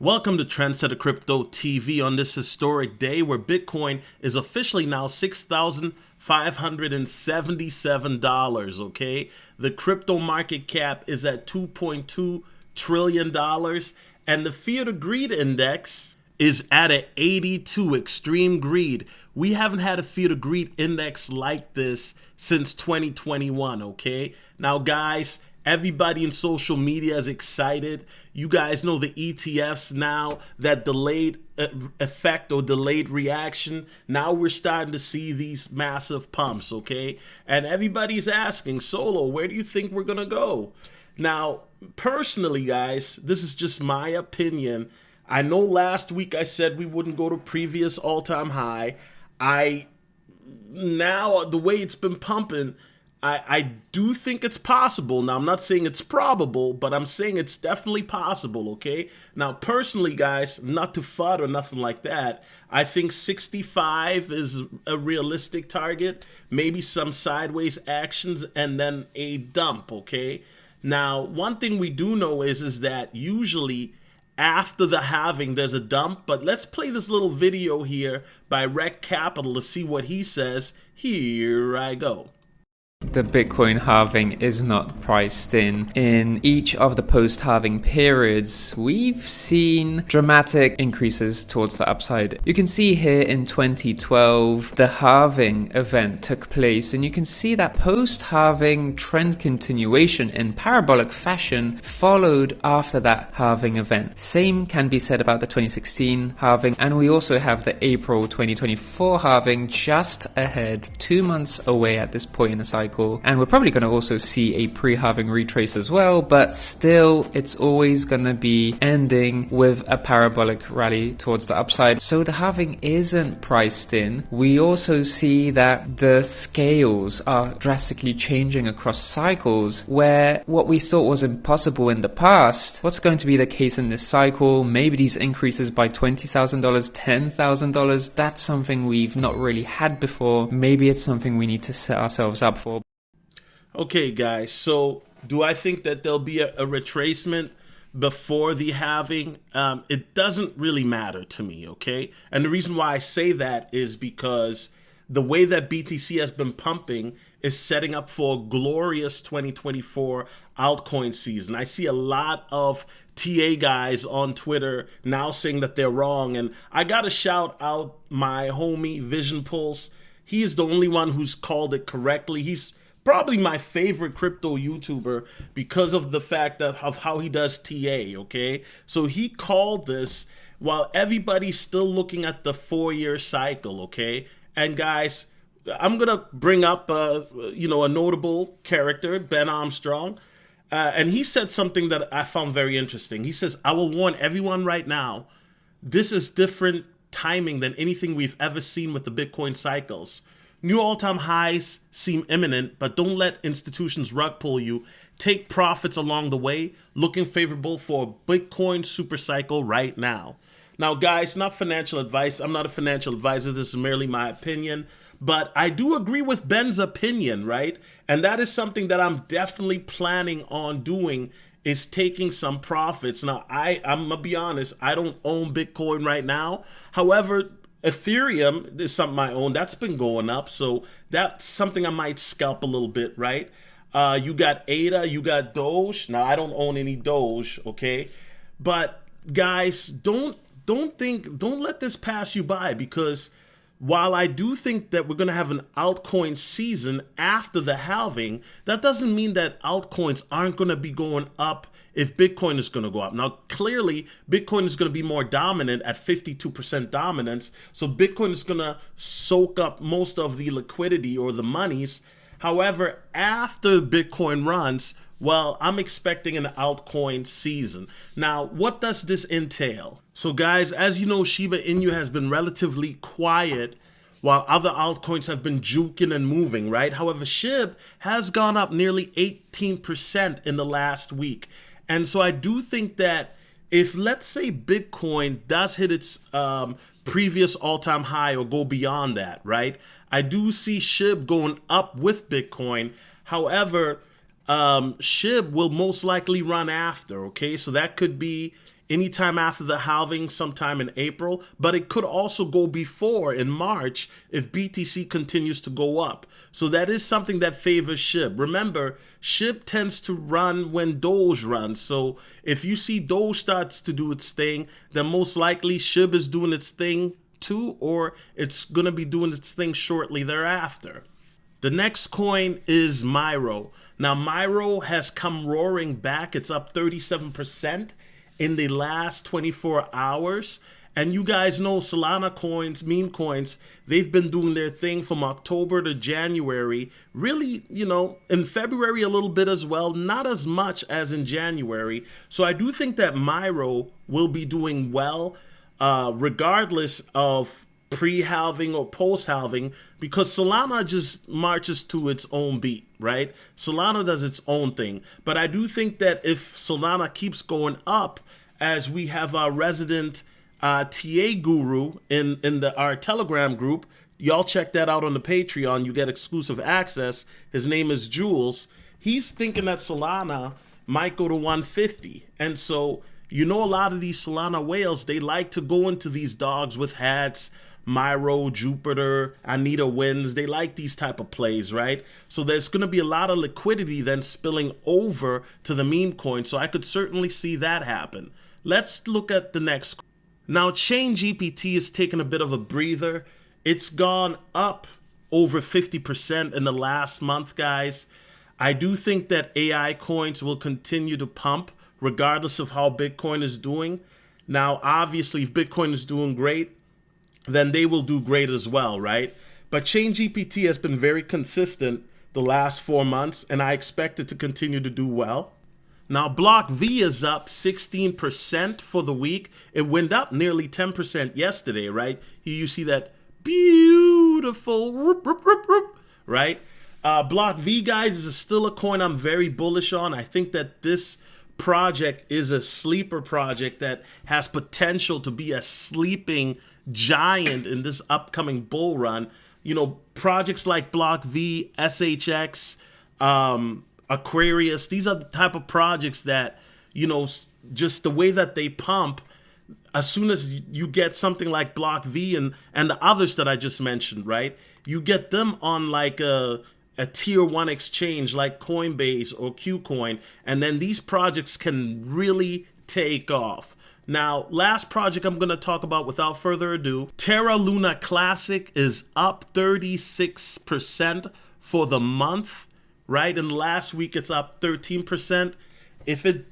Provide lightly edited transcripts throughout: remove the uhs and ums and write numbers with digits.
Welcome to Trendsetter Crypto TV on this historic day where Bitcoin is officially now $6,577, okay? The crypto market cap is at $2.2 trillion and the Fear to Greed Index is at an 82, extreme greed. We haven't had a Fear to Greed Index like this since 2021, okay? Now, guys, everybody in social media is excited. You guys know the ETFs now, that delayed effect or delayed reaction. Now we're starting to see these massive pumps, okay? And everybody's asking, Solo, where do you think we're going to go? Now, personally, guys, this is just my opinion. I know last week I said we wouldn't go to previous all-time high. Now, the way it's been pumping, I do think it's possible. Now, I'm not saying it's probable, but I'm saying it's definitely possible, okay? Now, personally, guys, not to FUD or nothing like that, I think 65 is a realistic target, maybe some sideways actions, and then a dump, okay? Now, one thing we do know is that usually after the halving, there's a dump, but let's play this little video here by Rec Capital to see what he says. Here I go. The Bitcoin halving is not priced in. In each of the post-halving periods, we've seen dramatic increases towards the upside. You can see here in 2012, the halving event took place, and you can see that post-halving trend continuation in parabolic fashion followed after that halving event. Same can be said about the 2016 halving, and we also have the April 2024 halving just ahead, 2 months away at this point in the cycle. And we're probably going to also see a pre-halving retrace as well, but still it's always going to be ending with a parabolic rally towards the upside. So the halving isn't priced in. We also see that the scales are drastically changing across cycles, where what we thought was impossible in the past, what's going to be the case in this cycle? Maybe these increases by $20,000, $10,000, that's something we've not really had before. Maybe it's something we need to set ourselves up for. Okay, guys, so do I think that there'll be a retracement before the halving? It doesn't really matter to me, okay? And the reason why I say that is because the way that BTC has been pumping is setting up for a glorious 2024 altcoin season. I see a lot of TA guys on Twitter now saying that they're wrong, and I gotta shout out my homie Vision Pulse. He is the only one who's called it correctly. He's probably my favorite crypto YouTuber because of the fact of how he does TA, okay? So he called this while everybody's still looking at the 4-year cycle, okay? And guys, I'm gonna bring up a notable character, Ben Armstrong, and he said something that I found very interesting. He says, "I will warn everyone right now, this is different timing than anything we've ever seen with the Bitcoin cycles. New all-time highs seem imminent, but don't let institutions rug pull you. Take profits along the way, looking favorable for a Bitcoin super cycle right now." Now, guys, not financial advice. I'm not a financial advisor. This is merely my opinion. But I do agree with Ben's opinion, right? And that is something that I'm definitely planning on doing, is taking some profits. Now, I'm going to be honest, I don't own Bitcoin right now. However, Ethereum is something I own. That's been going up, so that's something I might scalp a little bit, right? You got ADA, you got Doge. Now, I don't own any Doge, okay? But guys, don't let this pass you by, because while I do think that we're going to have an altcoin season after the halving, that doesn't mean that altcoins aren't going to be going up if Bitcoin is going to go up. Now, clearly, Bitcoin is going to be more dominant at 52% dominance. So Bitcoin is going to soak up most of the liquidity or the monies. However, after Bitcoin runs, well, I'm expecting an altcoin season. Now, what does this entail? So guys, as you know, Shiba Inu has been relatively quiet while other altcoins have been juking and moving, right? However, SHIB has gone up nearly 18% in the last week. And so I do think that if, let's say, Bitcoin does hit its previous all-time high or go beyond that, right? I do see SHIB going up with Bitcoin. However, SHIB will most likely run after, okay? So that could be anytime after the halving, sometime in April, but it could also go before in March if BTC continues to go up. So that is something that favors SHIB. Remember, SHIB tends to run when Doge runs. So if you see Doge starts to do its thing, then most likely SHIB is doing its thing too, or it's going to be doing its thing shortly thereafter. The next coin is Myro. Now, Myro has come roaring back. It's up 37% in the last 24 hours. And you guys know Solana coins, meme coins, they've been doing their thing from October to January. Really, in February a little bit as well, not as much as in January. So I do think that Myro will be doing well, regardless of pre-halving or post-halving, because Solana just marches to its own beat, right? Solana does its own thing. But I do think that if Solana keeps going up, as we have our resident TA guru in our Telegram group, y'all check that out on the Patreon, you get exclusive access. His name is Jules. He's thinking that Solana might go to 150. And so, a lot of these Solana whales, they like to go into these dogs with hats, Myro, Jupiter, Anita Wins. They like these type of plays, right? So there's going to be a lot of liquidity then spilling over to the meme coin. So I could certainly see that happen. Let's look at the next. Now, Chain GPT has taken a bit of a breather. It's gone up over 50% in the last month, guys. I do think that AI coins will continue to pump regardless of how Bitcoin is doing. Now, obviously, if Bitcoin is doing great, then they will do great as well, right? But Chain GPT has been very consistent the last 4 months, and I expect it to continue to do well. Now, Block V is up 16% for the week. It went up nearly 10% yesterday, right? Here you see that beautiful, right? Block V, guys, is still a coin I'm very bullish on. I think that this project is a sleeper project that has potential to be a sleeping giant in this upcoming bull run. Projects like Block V, SHX, Aquarius, these are the type of projects that, just the way that they pump, as soon as you get something like Block V and the others that I just mentioned, right? You get them on like a tier 1 exchange like Coinbase or KuCoin, and then these projects can really take off. Now, last project I'm going to talk about without further ado, Terra Luna Classic is up 36% for the month, right? And last week it's up 13%. If it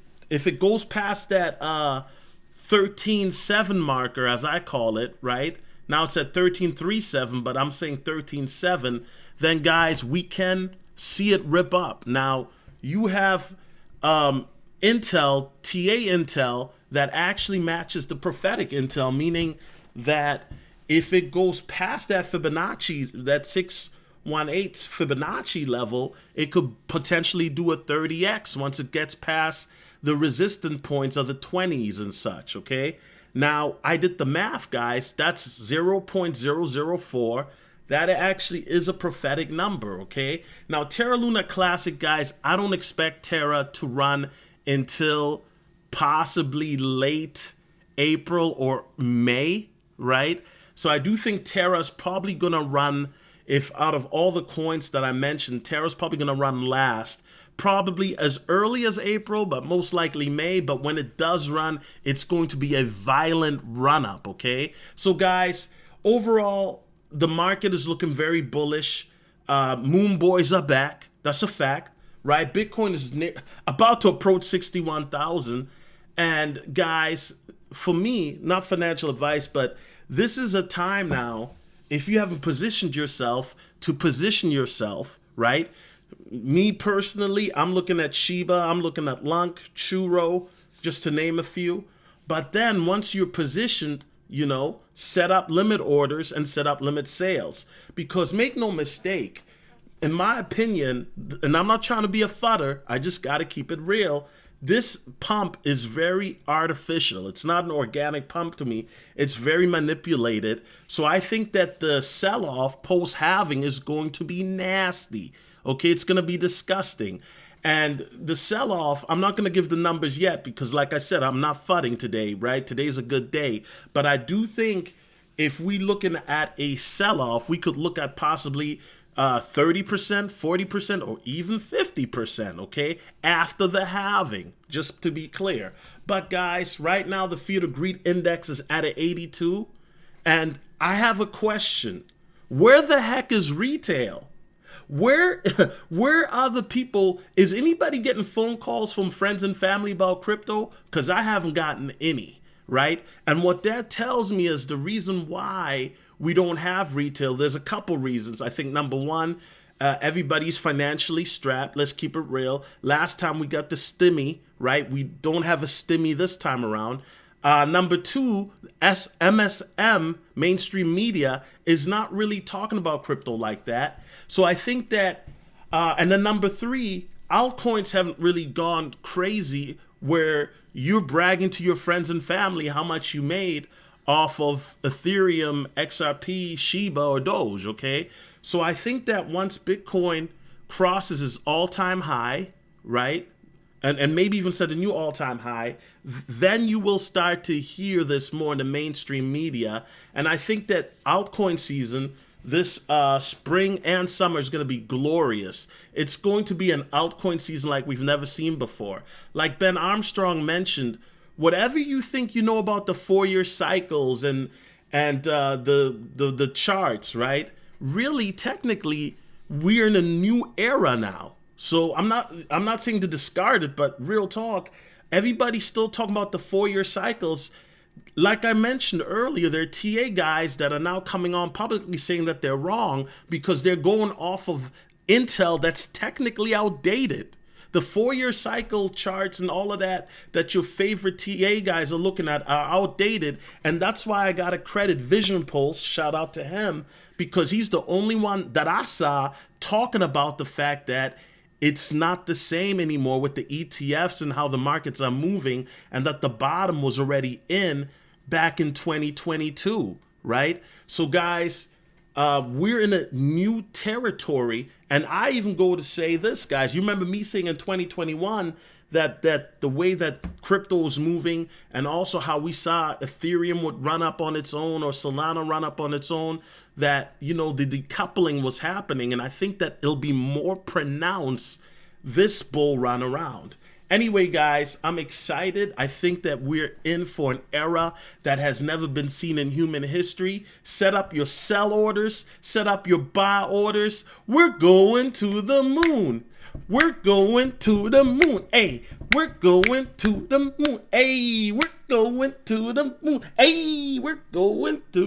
goes past that 13.7 marker, as I call it, right? Now it's at 13.37, but I'm saying 13.7, then guys, we can see it rip up. Now, you have Intel, TA Intel, that actually matches the prophetic Intel, meaning that if it goes past that Fibonacci, that 618 Fibonacci level, it could potentially do a 30x once it gets past the resistant points of the 20s and such, okay? Now, I did the math, guys. That's 0.004. That actually is a prophetic number, okay? Now, Terra Luna Classic, guys, I don't expect Terra to run until possibly late April or May, right? So I do think Terra's probably going to run, if out of all the coins that I mentioned, Terra's probably going to run last. Probably as early as April, but most likely May. But when it does run, it's going to be a violent run-up, okay? So guys, overall, the market is looking very bullish. Moon boys are back. That's a fact, right? Bitcoin is about to approach 61,000. And guys, for me, not financial advice, but this is a time now, if you haven't positioned yourself, to position yourself, right? Me personally, I'm looking at Shiba, I'm looking at Lunk, Churro, just to name a few. But then once you're positioned, set up limit orders and set up limit sales. Because make no mistake, in my opinion, and I'm not trying to be a fudder, I just got to keep it real, this pump is very artificial. It's not an organic pump to me. It's very manipulated. So I think that the sell-off post-halving is going to be nasty. Okay, it's going to be disgusting. And the sell-off, I'm not going to give the numbers yet because, like I said, I'm not fudding today, right? Today's a good day. But I do think if we looking at a sell-off, we could look at possibly 30%, 40%, or even 50%, okay? After the halving, just to be clear. But guys, right now the Fear of Greed Index is at an 82. And I have a question. Where the heck is retail? Where are the people? Is anybody getting phone calls from friends and family about crypto? Because I haven't gotten any, right? And what that tells me is the reason why we don't have retail. There's a couple reasons. I think number one, everybody's financially strapped. Let's keep it real. Last time we got the stimmy, right? We don't have a stimmy this time around. Number two, MSM, mainstream media, is not really talking about crypto like that. So I think that, and then number three, altcoins haven't really gone crazy where you're bragging to your friends and family how much you made off of Ethereum, XRP, Shiba, or Doge, okay? So I think that once Bitcoin crosses its all-time high, right? And maybe even set a new all-time high, then you will start to hear this more in the mainstream media. And I think that altcoin season, this spring and summer, is going to be glorious. It's going to be an altcoin season like we've never seen before. Like Ben Armstrong mentioned, whatever you think you know about the 4-year cycles and the charts, right? Really, technically, we're in a new era now. So I'm not saying to discard it, but real talk, everybody's still talking about the 4-year cycles. Like I mentioned earlier, there are TA guys that are now coming on publicly saying that they're wrong because they're going off of intel that's technically outdated. The 4-year cycle charts and all of that your favorite TA guys are looking at are outdated. And that's why I got to credit Vision Pulse, shout out to him, because he's the only one that I saw talking about the fact that it's not the same anymore with the ETFs and how the markets are moving, and that the bottom was already in back in 2022, right? So guys, we're in a new territory. And I even go to say this, guys, you remember me saying in 2021 that the way that crypto was moving, and also how we saw Ethereum would run up on its own or Solana run up on its own, that, you know, the decoupling was happening. And I think that it'll be more pronounced this bull run around. Anyway, guys, I'm excited. I think that we're in for an era that has never been seen in human history. Set up your sell orders, set up your buy orders. We're going to the moon. We're going to the moon. Hey, we're going to the moon. Hey, we're going to the moon. Hey, we're going to